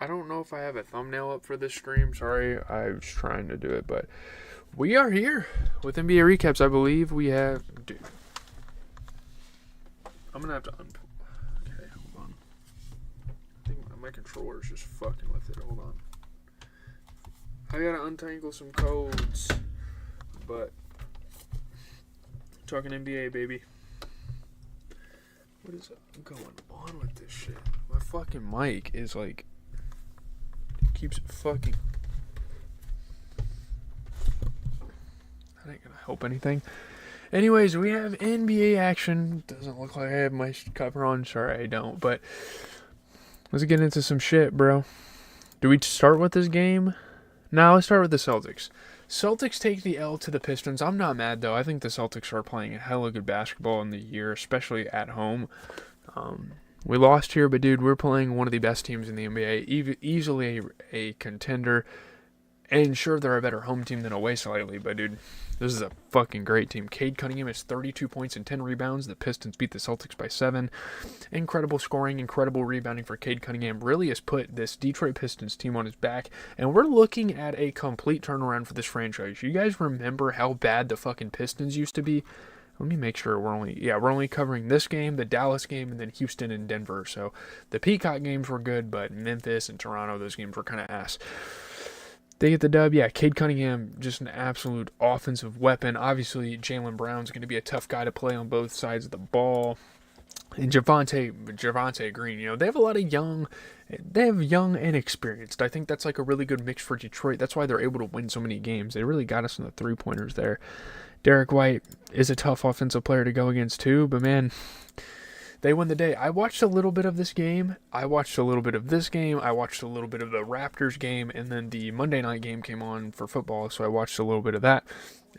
I don't know if I have a thumbnail up for this stream. Sorry, I was trying to do it, but we are here with NBA recaps. I believe we have. Dude, I'm gonna have to Okay, hold on. I think my controller's just fucking with it. Hold on. I gotta untangle some codes, but talking NBA, baby. What is going on with this shit? My fucking mic is like keeps fucking. That ain't gonna help anything. Anyways, we have NBA action. Doesn't look like I have my cover on. Sorry, I don't. But let's get into some shit, bro. Do we start with this game? No, let's start with the Celtics. Celtics take the L to the Pistons. I'm not mad, though. I think the Celtics are playing a hella good basketball in the year, especially at home. We lost here, but, dude, we're playing one of the best teams in the NBA. Easily a contender. And sure, they're a better home team than away slightly, but, dude, this is a fucking great team. Cade Cunningham has 32 points and 10 rebounds. The Pistons beat the Celtics by 7. Incredible scoring, incredible rebounding for Cade Cunningham. Really has put this Detroit Pistons team on his back, and we're looking at a complete turnaround for this franchise. You guys remember how bad the fucking Pistons used to be? Let me make sure we're only covering this game, the Dallas game, and then Houston and Denver. So the Peacock games were good, but Memphis and Toronto, those games were kind of ass. They get the dub. Yeah, Cade Cunningham, just an absolute offensive weapon. Obviously, Jaylen Brown's going to be a tough guy to play on both sides of the ball. And Javonte Green, they have a lot of young and experienced. I think that's like a really good mix for Detroit. That's why they're able to win so many games. They really got us in the three-pointers there. Derek White is a tough offensive player to go against too, but man, they won the day. I watched a little bit of this game. I watched a little bit of this game. I watched a little bit of the Raptors game, and then the Monday night game came on for football, so I watched a little bit of that.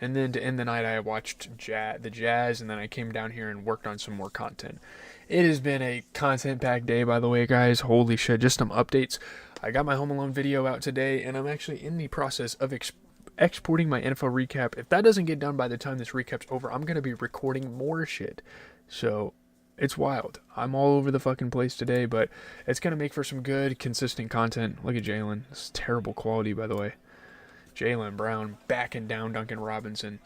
And then to end the night, I watched the Jazz, and then I came down here and worked on some more content. It has been a content-packed day, by the way, guys. Holy shit, just some updates. I got my Home Alone video out today, and I'm actually in the process of exporting my NFL recap. If that doesn't get done by the time this recap's over, I'm going to be recording more shit. So it's wild. I'm all over the fucking place today, but it's going to make for some good, consistent content. Look at Jaylen. This is terrible quality, by the way. Jaylen Brown backing down Duncan Robinson.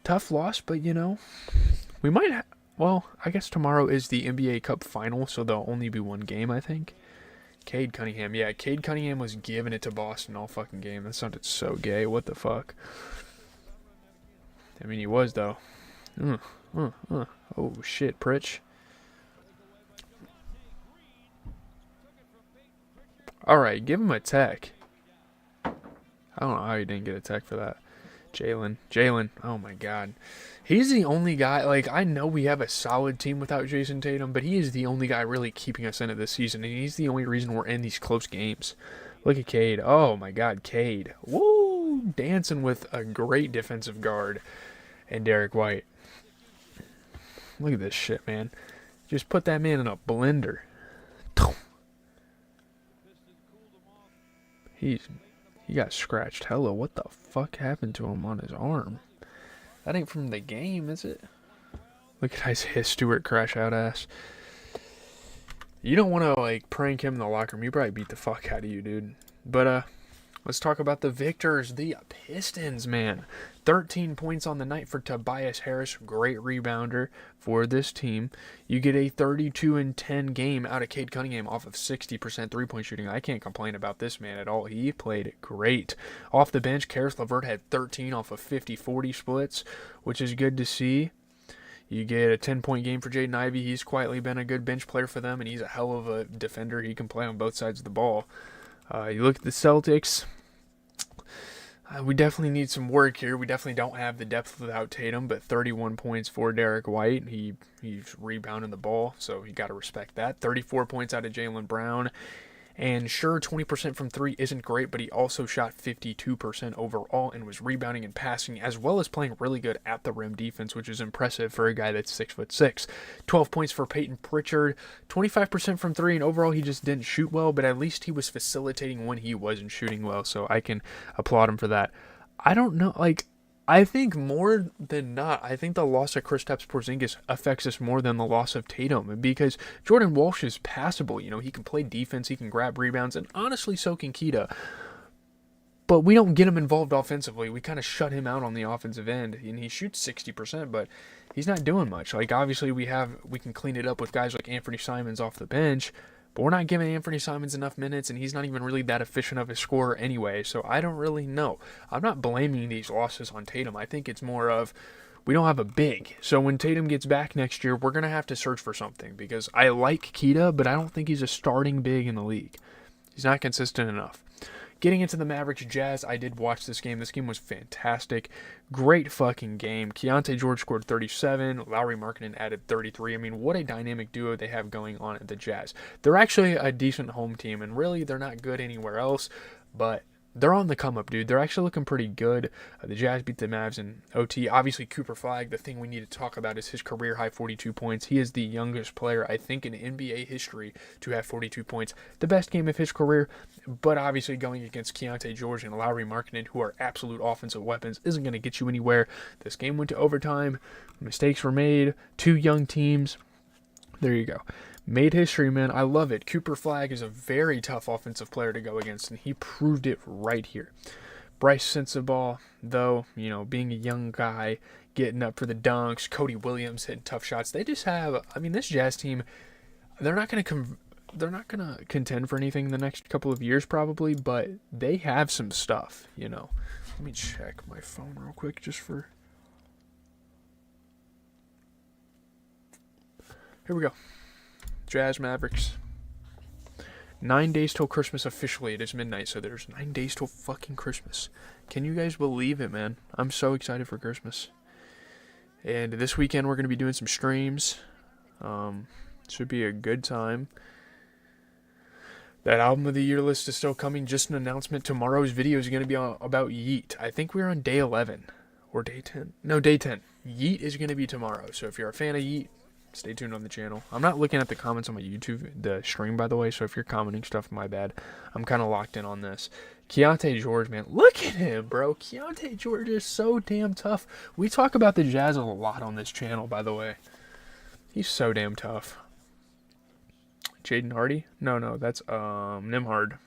Tough loss, but, we might well, I guess tomorrow is the NBA Cup final, so there'll only be one game, I think. Cade Cunningham. Yeah, Cade Cunningham was giving it to Boston all fucking game. That sounded so gay. What the fuck? I mean, he was, though. Oh, shit, Pritch. Alright, give him a tech. I don't know how he didn't get a tech for that. Jaylen. Oh, my God. He's the only guy, I know we have a solid team without Jason Tatum, but he is the only guy really keeping us in it this season, and he's the only reason we're in these close games. Look at Cade. Oh, my God, Cade. Woo! Dancing with a great defensive guard and Derek White. Look at this shit, man. Just put that man in a blender. He got scratched. Hello, what the fuck happened to him on his arm? That ain't from the game, is it? Look at his Stewart crash out ass. You don't want to, prank him in the locker room. He probably beat the fuck out of you, dude. But, let's talk about the victors. The Pistons, man. 13 points on the night for Tobias Harris. Great rebounder for this team. You get a 32-10 game out of Cade Cunningham off of 60% three-point shooting. I can't complain about this man at all. He played great. Off the bench, Karis LeVert had 13 off of 50-40 splits, which is good to see. You get a 10-point game for Jaden Ivey. He's quietly been a good bench player for them, and he's a hell of a defender. He can play on both sides of the ball. You look at the Celtics. We definitely need some work here. We definitely don't have the depth without Tatum, but 31 points for Derek White. He's rebounding the ball, so you got to respect that. 34 points out of Jaylen Brown. And sure, 20% from three isn't great, but he also shot 52% overall and was rebounding and passing, as well as playing really good at the rim defense, which is impressive for a guy that's 6'6". 12 points for Peyton Pritchard, 25% from three, and overall he just didn't shoot well, but at least he was facilitating when he wasn't shooting well, so I can applaud him for that. I don't know, I think more than not, I think the loss of Kristaps Porzingis affects us more than the loss of Tatum, because Jordan Walsh is passable. You know, he can play defense, he can grab rebounds, and honestly, so can Keita. But we don't get him involved offensively. We kind of shut him out on the offensive end, and he shoots 60%, but he's not doing much. Like, obviously, we can clean it up with guys like Anthony Simons off the bench, but we're not giving Anthony Simons enough minutes, and he's not even really that efficient of a scorer anyway, so I don't really know. I'm not blaming these losses on Tatum. I think it's more of we don't have a big. So when Tatum gets back next year, we're going to have to search for something, because I like Keita, but I don't think he's a starting big in the league. He's not consistent enough. Getting into the Mavericks Jazz, I did watch this game. This game was fantastic. Great fucking game. Keontae George scored 37. Lauri Markkanen added 33. I mean, what a dynamic duo they have going on at the Jazz. They're actually a decent home team, and really they're not good anywhere else, but they're on the come up, dude. They're actually looking pretty good. The Jazz beat the Mavs in OT. Obviously, Cooper Flag, the thing we need to talk about is his career high 42 points. He is the youngest player, I think, in NBA history to have 42 points. The best game of his career, but obviously going against Keontae George and Lauri Markkanen, who are absolute offensive weapons, isn't going to get you anywhere. This game went to overtime. Mistakes were made. Two young teams. There you go. Made history, man. I love it. Cooper Flag is a very tough offensive player to go against, and he proved it right here. Bryce Sensabaugh, though, you know, being a young guy, getting up for the dunks, Cody Williams hitting tough shots. They just have, I mean, this Jazz team, they're not going to contend for anything in the next couple of years probably, but they have some stuff, you know. Let me check my phone real quick just for... Here we go. Jazz Mavericks. 9 days till Christmas officially. It is midnight, so there's 9 days till fucking Christmas. Can you guys believe it, man? I'm so excited for Christmas. And this weekend we're going to be doing some streams. Should be a good time. That album of the year list is still coming. Just an announcement. Tomorrow's video is going to be about Yeet. I think we're on day 11. Or day 10. No, day 10. Yeet is going to be tomorrow. So if you're a fan of Yeet, stay tuned on the channel. I'm not looking at the comments on my YouTube, the stream, by the way, so if you're commenting stuff, my bad. I'm kind of locked in on this. Keontae George, man. Look at him, bro. Keontae George is so damn tough. We talk about the Jazz a lot on this channel, by the way. He's so damn tough. Jaden Hardy? No, that's Nimhard.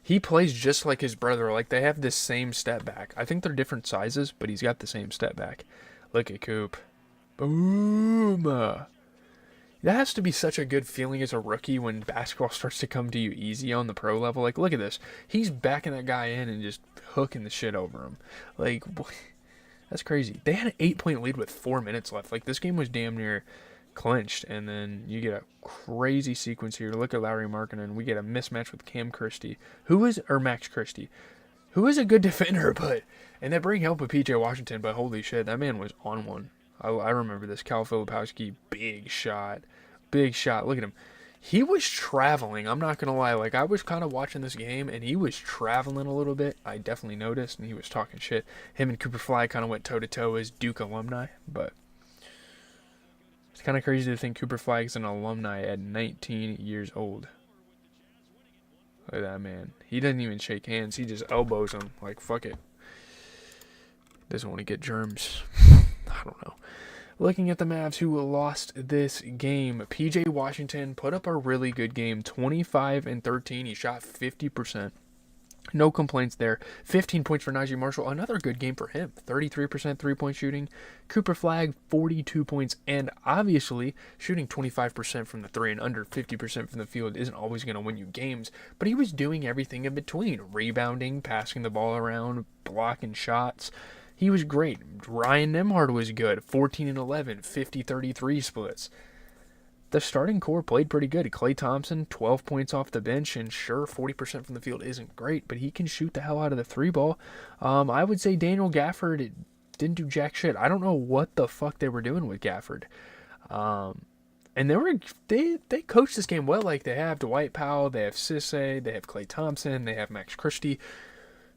He plays just like his brother. Like, they have this same step back. I think they're different sizes, but he's got the same step back. Look at Coop. Boom! That has to be such a good feeling as a rookie when basketball starts to come to you easy on the pro level. Like, look at this. He's backing that guy in and just hooking the shit over him. Like, that's crazy. They had an 8-point lead with 4 minutes left. Like, this game was damn near clinched. And then you get a crazy sequence here. Look at Lauri Markkanen. We get a mismatch with Max Christie, who is a good defender, but... And they bring help with PJ Washington, but holy shit, that man was on one. I remember this. Cal Filipowski, big shot. Look at him. He was traveling. I'm not going to lie. Like, I was kind of watching this game, and he was traveling a little bit. I definitely noticed, and he was talking shit. Him and Cooper Flag kind of went toe-to-toe as Duke alumni, but it's kind of crazy to think Cooper Flag's an alumni at 19 years old. Look at that, man. He doesn't even shake hands. He just elbows him. Like, fuck it. Doesn't want to get germs. I don't know. Looking at the Mavs who lost this game, PJ Washington put up a really good game, 25 and 13. He shot 50%. No complaints there. 15 points for Najee Marshall. Another good game for him. 33% three-point shooting. Cooper Flag, 42 points. And obviously, shooting 25% from the three and under 50% from the field isn't always going to win you games. But he was doing everything in between. Rebounding, passing the ball around, blocking shots. He was great. Ryan Nembhard was good. 14 and 11, 50-33 splits. The starting core played pretty good. Klay Thompson, 12 points off the bench, and sure, 40% from the field isn't great, but he can shoot the hell out of the three ball. I would say Daniel Gafford didn't do jack shit. I don't know what the fuck they were doing with Gafford. And they coached this game well. Like, they have Dwight Powell, they have Cisse, they have Klay Thompson, they have Max Christie.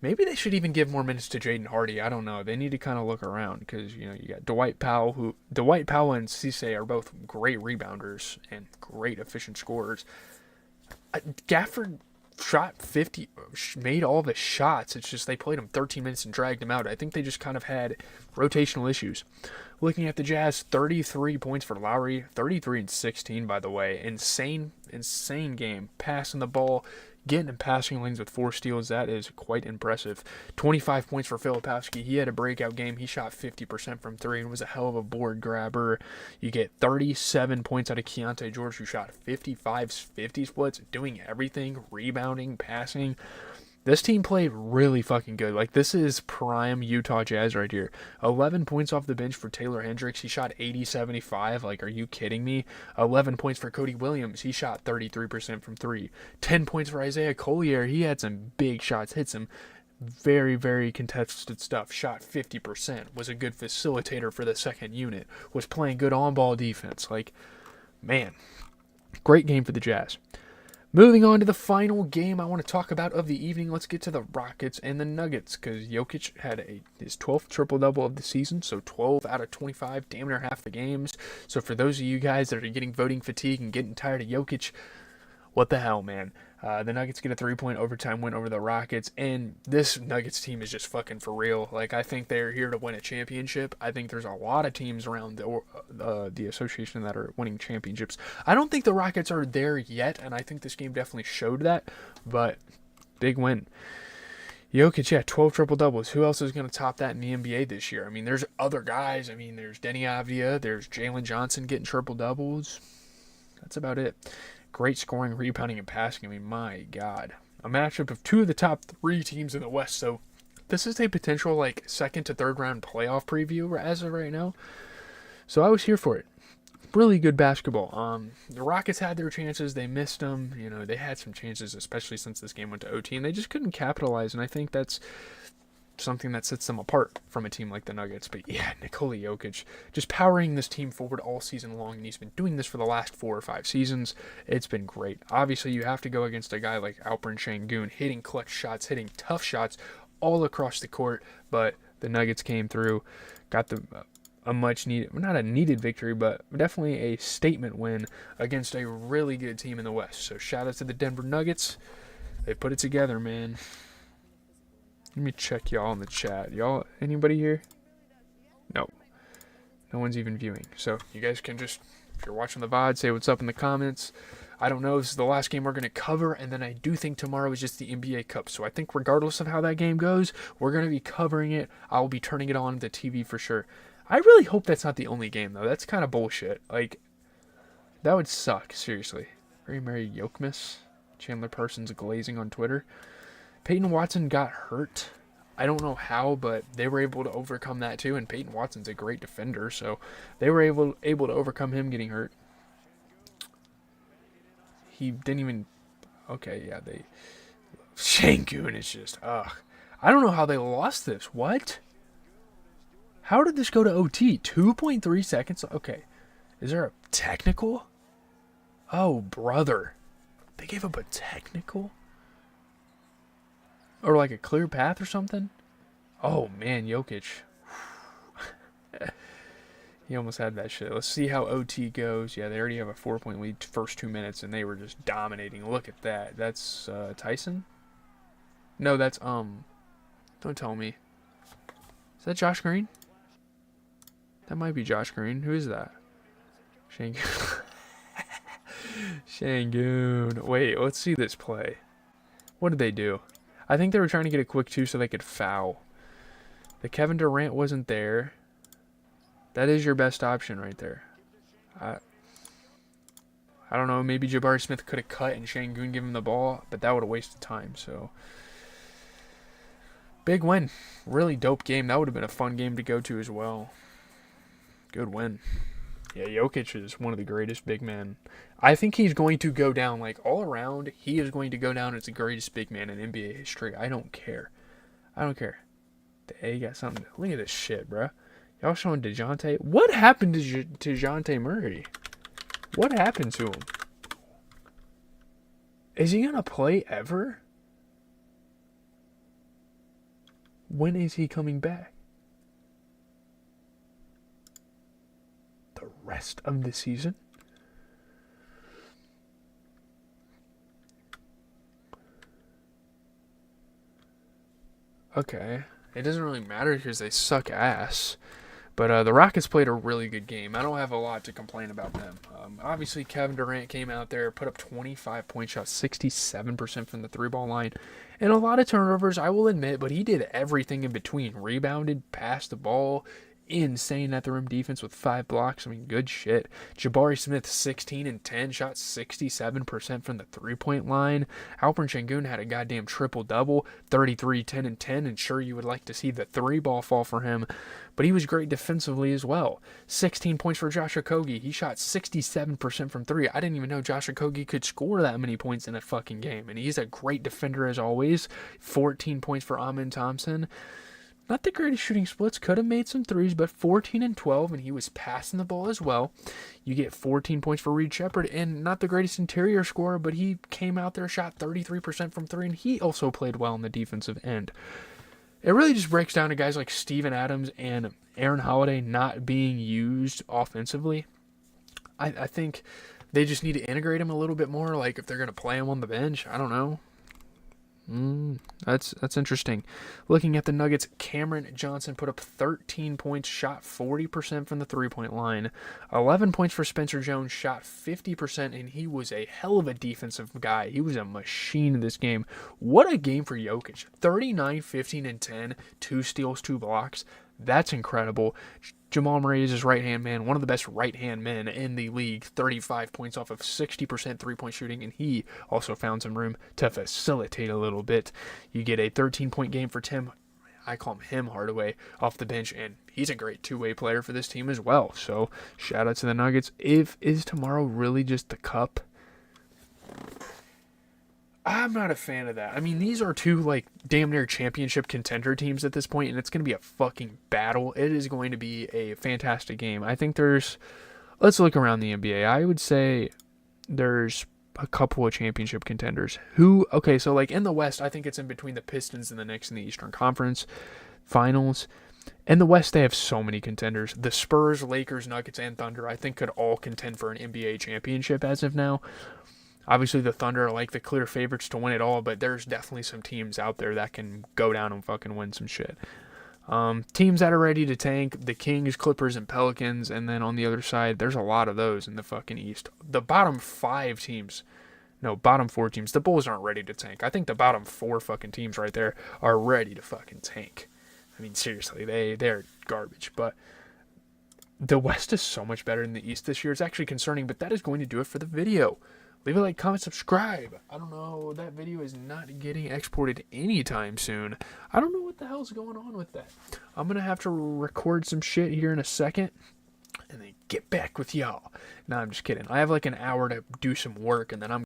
Maybe they should even give more minutes to Jaden Hardy. I don't know. They need to kind of look around because, you know, you got Dwight Powell and Cisse are both great rebounders and great efficient scorers. Gafford, shot 50, made all the shots. It's just they played him 13 minutes and dragged him out. I think they just kind of had rotational issues. Looking at the Jazz, 33 points for Lowry, 33 and 16, by the way. Insane game. Passing the ball, getting in passing lanes with 4 steals. That is quite impressive. 25 points for Filipowski. He had a breakout game. He shot 50% from 3 and was a hell of a board grabber. You get 37 points out of Keontae George, who shot 50 splits, doing everything, rebounding, passing. This team played really fucking good. Like, this is prime Utah Jazz right here. 11 points off the bench for Taylor Hendricks. He shot 80-75. Like, are you kidding me? 11 points for Cody Williams. He shot 33% from 3. 10 points for Isaiah Collier. He had some big shots, hit some very, very contested stuff. Shot 50%. Was a good facilitator for the second unit. Was playing good on-ball defense. Like, man, great game for the Jazz. Moving on to the final game I want to talk about of the evening, let's get to the Rockets and the Nuggets, because Jokic had his 12th triple-double of the season, so 12 out of 25, damn near half the games. So for those of you guys that are getting voting fatigue and getting tired of Jokic, what the hell, man? The Nuggets get a 3-point overtime win over the Rockets, and this Nuggets team is just fucking for real. Like, I think they're here to win a championship. I think there's a lot of teams around the association that are winning championships. I don't think the Rockets are there yet, and I think this game definitely showed that, but big win. Jokic, yeah, 12 triple-doubles. Who else is going to top that in the NBA this year? I mean, there's other guys. I mean, there's Denny Avdia, there's Jalen Johnson getting triple-doubles. That's about it. Great scoring, rebounding, and passing. I mean, my God. A matchup of 2 of the top 3 teams in the West. So this is a potential, like, second to third round playoff preview as of right now. So I was here for it. Really good basketball. The Rockets had their chances. They missed them. You know, they had some chances, especially since this game went to OT, and they just couldn't capitalize. And I think that's something that sets them apart from a team like the Nuggets. But yeah, Nikola Jokic just powering this team forward all season long, and he's been doing this for the last 4 or 5 seasons. It's been great. Obviously, you have to go against a guy like Alperen Şengün, hitting clutch shots, hitting tough shots all across the court, but the Nuggets came through, got a much needed, not a needed victory, but definitely a statement win against a really good team in the West. So shout out to the Denver Nuggets. They put it together, man. Let me check y'all in the chat. Y'all, anybody here? No. No one's even viewing. So you guys can just, if you're watching the VOD, say what's up in the comments. I don't know. This is the last game we're going to cover, and then I do think tomorrow is just the NBA Cup. So I think regardless of how that game goes, we're going to be covering it. I'll be turning it on the TV for sure. I really hope that's not the only game, though. That's kind of bullshit. Like, that would suck, seriously. Very Merry Yokmas. Chandler Parsons glazing on Twitter. Peyton Watson got hurt. I don't know how, but they were able to overcome that too. And Peyton Watson's a great defender, so they were able to overcome him getting hurt. He didn't even. Okay, yeah, they. Şengün is just. Ugh. I don't know how they lost this. What? How did this go to OT? 2.3 seconds? Okay. Is there a technical? Oh, brother. They gave up a technical? Or like a clear path or something? Oh, man, Jokic. He almost had that shit. Let's see how OT goes. Yeah, they already have a 4-point lead first 2 minutes, and they were just dominating. Look at that. That's Tyson? No, that's, don't tell me. Is that Josh Green? That might be Josh Green. Who is that? Şengün. Şengün. Wait, let's see this play. What did they do? I think they were trying to get a quick 2 so they could foul. The Kevin Durant wasn't there. That is your best option right there. I don't know. Maybe Jabari Smith could have cut and Şengün give him the ball, but that would have wasted time. So, big win. Really dope game. That would have been a fun game to go to as well. Good win. Yeah, Jokic is one of the greatest big men. I think he's going to go down, like, all around. He is going to go down as the greatest big man in NBA history. I don't care. I don't care. They got something. Look at this shit, bro. Y'all showing DeJounte. What happened to DeJounte Murray? What happened to him? Is he going to play ever? When is he coming back? The rest of the season? Okay. It doesn't really matter because they suck ass. But the Rockets played a really good game. I don't have a lot to complain about them. Obviously, Kevin Durant came out there, put up 25 point shots, 67% from the three-ball line, and a lot of turnovers, I will admit, but he did everything in between. Rebounded, passed the ball, insane at the rim defense with 5 blocks. I mean, good shit. Jabari Smith, 16 and 10, shot 67% from the three-point line. Alperen Şengün had a goddamn triple-double, 33, 10, and 10, and sure, you would like to see the three-ball fall for him, but he was great defensively as well. 16 points for Josh Okogie. He shot 67% from three. I didn't even know Josh Okogie could score that many points in a fucking game, and he's a great defender as always. 14 points for Amin Thompson. Not the greatest shooting splits, could have made some threes, but 14 and 12, and he was passing the ball as well. You get 14 points for Reed Shepherd, and not the greatest interior scorer, but he came out there, shot 33% from three, and he also played well on the defensive end. It really just breaks down to guys like Steven Adams and Aaron Holiday not being used offensively. I think they just need to integrate him a little bit more, like if they're going to play him on the bench. I don't know. That's interesting. Looking at the Nuggets, Cameron Johnson put up 13 points, shot 40% from the three-point line. 11 points for Spencer Jones, shot 50%, and he was a hell of a defensive guy. He was a machine in this game. What a game for Jokic. 39, 15, and 10, 2 steals, 2 blocks. That's incredible. Jamal Murray is his right-hand man, one of the best right-hand men in the league, 35 points off of 60% three-point shooting, and he also found some room to facilitate a little bit. You get a 13-point game for Tim, I call him Hardaway, off the bench, and he's a great two-way player for this team as well. So shout out to the Nuggets. Is tomorrow really just the cup? I'm not a fan of that. I mean, these are two, like, damn near championship contender teams at this point, and it's going to be a fucking battle. It is going to be a fantastic game. I think let's look around the NBA. I would say there's a couple of championship contenders. Okay, so, like, in the West, I think it's in between the Pistons and the Knicks in the Eastern Conference Finals. In the West, they have so many contenders. The Spurs, Lakers, Nuggets, and Thunder, I think, could all contend for an NBA championship as of now. Obviously, the Thunder are like the clear favorites to win it all, but there's definitely some teams out there that can go down and fucking win some shit. Teams that are ready to tank, the Kings, Clippers, and Pelicans, and then on the other side, there's a lot of those in the fucking East. The bottom 4 teams, the Bulls aren't ready to tank. I think the bottom 4 fucking teams right there are ready to fucking tank. I mean, seriously, they're garbage, but the West is so much better than the East this year. It's actually concerning, but that is going to do it for the video. Leave a like, comment, subscribe. I don't know, that video is not getting exported anytime soon. I don't know what the hell's going on with that. I'm going to have to record some shit here in a second and then get back with y'all. No, I'm just kidding. I have like an hour to do some work and then I'm